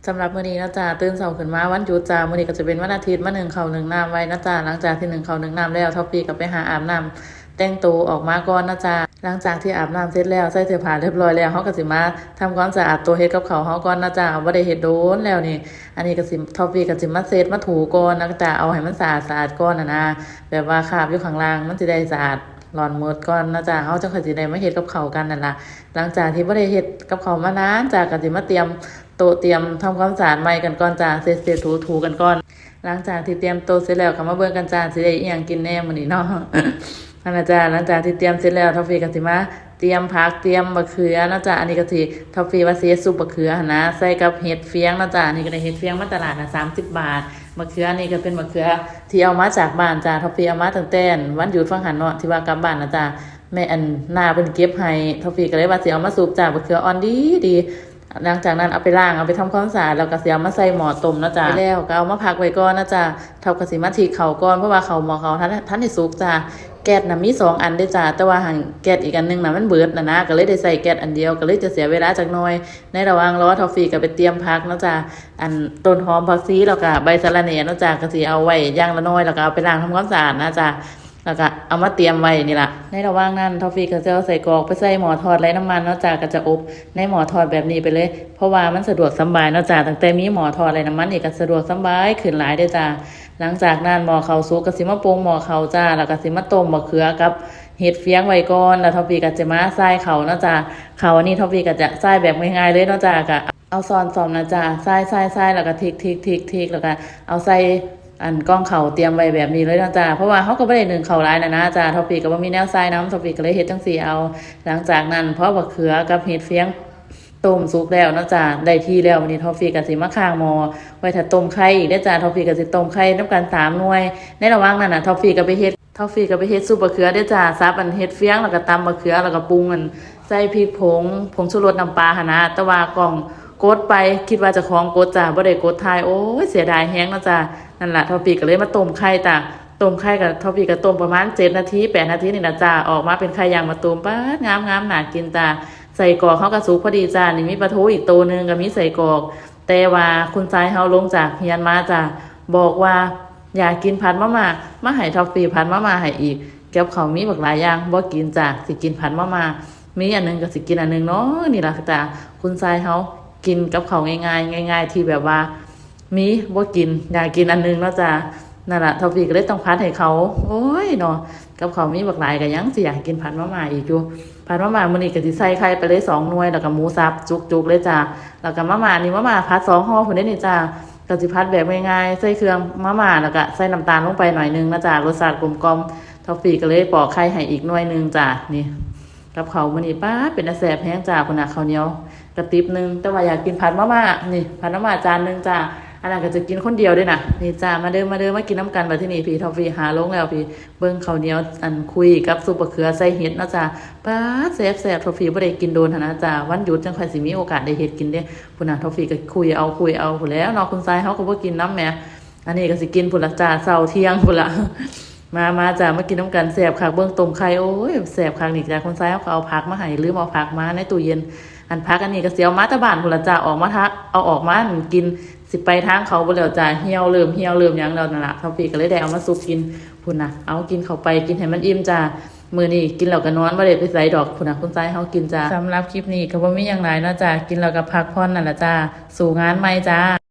สำหรับมื้อนี้นะจ๊ะตื่นเช้าขึ้นมาวันหยุดจ้ามื้อนี้ก็จะเป็นวันอาทิตย์มานึ่งข้าวนึ่งน้ำไว้นะจ๊ะหลังจากที่นึ่งข้าวนึ่งน้ำแล้วท็อปปี้ก็ไปหาอาบน้ำแต่งตัวออกมาก่อนนะจ๊ะหลังจากที่อาบน้ำเสร็จแล้วใส่เสื้อผ้าเรียบร้อยแล้วเฮาก็สิมาทำความสะอาดตัวเฮ็ดกับข้าวเฮาก่อนนะจ๊ะบ่ได้เฮ็ดโดนแล้วนี่อันนี้ก็สิท็อปปี้ก็สิมาเช็ดมาถูก่อนนะจ๊ะเอาให้มันสะอาดๆก่อนนะแบบว่าคราบอยู่ข้างล่างมันสิได้สะอาดหลอนหมดก่อนนะจ๊ะเฮาจังค่อยสิได้มาเฮ็ดกับข้าวกันนั่นล่ะหลังจากที่บ่ได้เฮ็ดกับข้าวมานานจ้ะก็สิมาเตรียมโต๊ะเตรียมทำความสะอาดใหม่กันก่อนจ้าเสร็จๆถูๆกันก่อนหลังจากที่เตรียมโต๊ะเสร็จแล้วก็มาเบิ่งกันจ้าสิได้อีหยังกินแน่มื้อนี้เนาะ นั่นล่ะจ้าหลังจากที่เตรียมเสร็จแล้วทอฟฟี่ก็สิมาเตรียมผักเตรียมมะเขือเนาะจ้าอันนี้ก็สิทอฟฟี่ว่าสิเฮ็ดซุปมะเขือหั่นนะใส่กับเห็ดเฟียงเนาะจ้าอันนี้ก็ได้เห็ดเฟียงมาตลาดน่ะ30 บาทมะเขือนี่ก็เป็นมะเขือที่เอามาจากบ้านจ้าทอฟฟี่เอามาตั้งแต่วันหยุดฟังหันเนาะที่ว่ากลับบ้านนะจ้าแม่อันนาเพิ่นเก็บให้ทอฟฟี่ก็เลยว่าสิเอามาซุปจ้ามะเขืออ่อนดีหลังจากนั้นเอาไปล้างเอาไปทำความสะอาดแล้วก็สิเอามาใส่หม้อต้มนะจ๊ะแล้วก็เอามาพักไว้ก่อนนะจ๊ะเท่ากับสิมาถีเขาก่อนเพราะว่าเขาหม้อเขาท่านได้สุกจ้ะแก๊สน่ะมี2อันได้จ้ะแต่ว่าหั่นแก๊สอีกอันนึงน่ะมันเบิดนะก็เลยได้ใส่แก๊สอันเดียวก็เลยจะเสียเวลาจักหน่อยในระหว่างรอทอฟฟี่ก็ไปเตรียมผักนะจ๊ะอันต้นหอมผักชีแล้วก็ใบสะระแหน่นะจ๊ะก็สิเอาไว้อย่างละน้อยแล้วก็เอาไปล้างทำความสะอาดนะจ๊ะแล้วก็เอามาเตรียมไว้นี่ล่ะในระหว่างนั้นทอฟฟี่ก็จะเอาใส่กรอกไปใส่หม้อทอดไร้น้ำมันเนาะจ้าก็จะอบในหม้อทอดแบบนี้ไปเลยเพราะว่ามันสะดวกสบายเนาะจ้าตั้งแต่มีหม้อทอดไร้น้ำมันนี่ก็สะดวกสบายขึ้นหลายเด้อจ้าหลังจากนั้นหม้อข้าวสุกก็สิมาปรุงหม้อข้าวจ้าแล้วก็สิมาต้มมะเขือกับเห็ดเฟียงไว้ก่อนแล้วทอฟฟี่ก็จะมาใส่ข้าวเนาะจ้าข้าวอันนี้ทอฟฟี่ก็จะใส่แบบง่ายๆเลยเนาะจ้าก็เอาซ้อนๆนะจ้าใส่แล้วก็ทิกแล้วก็เอาใส่อันก้องเขาเตรียมไว้แบบนี้เลยนะจ้าเพราะว่าเขาก็ไม่ได้นึ่งเขาร้ายนะจ้าทอปปี้ก็บ่มีแนวใส่น้ำทอปปี้ก็เลยเฮ็ดจังซี่เอาหลังจากนั้นพอบักเขือกับเห็ดเฟียงต้มสุกแล้วนะจ้าได้ที่แล้ววันนี้ทอฟฟี่ก็สิมาข้างหม้อไว้ถ้าต้มไข่อีกได้จ้าทอฟฟี่ก็สิต้มไข่น้ำกัน3 หน่วยในระหว่างนั้นน่ะทอฟฟี่ก็ไปเฮ็ดซุปบักเขือได้จ้าซับอันเห็ดเฟียงแล้วก็ตำบักเขือแล้วก็ปรุงอันใส่พริกผงชูรสน้ำปลาหั่นนะแต่ว่ากล่องกดไปคิดว่าจะคล้องกดจ้าบ่ได้กดทายโอ้ยเสียดายแฮงนะจ้านั่นแหละทอปปี้ก็เลยมาต้มไข่จ้าต้มไข่กับทอปปี้ก็ต้มประมาณ7 นาที8 นาทีนี่นะจ้าออกมาเป็นไข่ยางมาต้มป๊าดงามน่ากินจ้าใส่กรอกเขาก็สุกพอดีจ้านี่มีปลาทูอีกตัวนึงก็มีใส่กรอกแต่ว่าคุณชายเฮาลงจากเฮียนมาจ้าบอกว่าอยากกินผัดมะม่ามาให้ทอปปี้ผัดมะม่าให้อีกกับเขามีบักหลายอย่างบ่กินจ้าสิกินผัดมะม่ามีอันนึงก็สิกินอันนึงเนาะนี่ล่ะจ้าคุณชายเฮากินกับเขาง่ายๆที่แบบว่ามีบ่กินอยากกินอันนึงเนาะจ้านั่นล่ะทอฟฟี่ก็เลยต้องพัดให้เขาโอ้ยเนาะกับเขามีบักหลายก็ยังสิอยากกินผัดมะม่าอีกอยู่ผัดมะม่ามื้อนี้ก็สิใส่ไข่ไปเลย2 หน่วยแล้วก็หมูสับจุกๆเลยจ้าแล้วก็มะม่านี่มะม่าผัด2 ห่อพุ่นเด้นี่จ้าก็สิผัดแบบง่ายๆใส่เครื่องมะม่าแล้วก็ใส่น้ำตาลลงไปหน่อยนึงนะจ้ารสชาติกลมกล่อมทอฟฟี่ก็เลยปอกไข่ให้อีกหน่วยนึงจ้านี่กับเขามื้อนี้ป๊าดเป็นอาแซ่บแฮงจ้าพุ่นน่ะข้าวเหนียวกระติบนึงแต่ว่าอยากกินผัดมะม่านี่ผัดมะม่าจานนึงจ้าอันนั้นก็จะกินคนเดียวด้วยนะนี่จ้ามาเด้อมากินน้ำกันบัดที่นี่พี่ทอฟฟี่หาลงแล้วพี่เบิ่งข้าวเหนียวอันคุยกับซุปมะเขือใส่เห็ดนะจ้าป๊าดแซ่บทอฟฟี่บ่ได้กินโดนหั่นนะจ้าวันหยุดจังค่อยสิมีโอกาสได้เฮ็ดกินเด้พุ่นน่ะทอฟฟี่ก็คุยเอาพุ่นแล้วเนาะคุณชายเฮาก็บ่กินน้ำแหมอันนี้ก็สิกินพุ่นละจ้าเช้าเที่ยงพุ่นละมาจ้ามากินน้ำกันแซ่บคักเบิ่งต้มไข่โอ้ยแซ่บคักนี่จ้าคุณชายเฮาก็เอาผักมาให้ลืมเอาผักมาในตู้เย็นอันพักอันนี้ก็เสียวมาตะบ้านพุ่นละจ้าออกมาทักเอาออกมากินสิไปทางเขาบ่แล้วจ้าเหี่ยวเริ่มหยังแล้วนั่นล่ะทอฟฟี่ก็เลยได้เอามาซุปกินพุ่นน่ะเอากินเข้าไปกินให้มันอิ่มจ้ามื้อนี้กินแล้วก็นอนบ่ได้ไปไสดอกพุ่นน่ะคุณชายเฮากินจ้าสำหรับคลิปนี้ก็บ่มีหยังหลายเนาะจ้ากินแล้วก็พักผ่อนนั่นล่ะจ้าสู่งานใหม่จ้า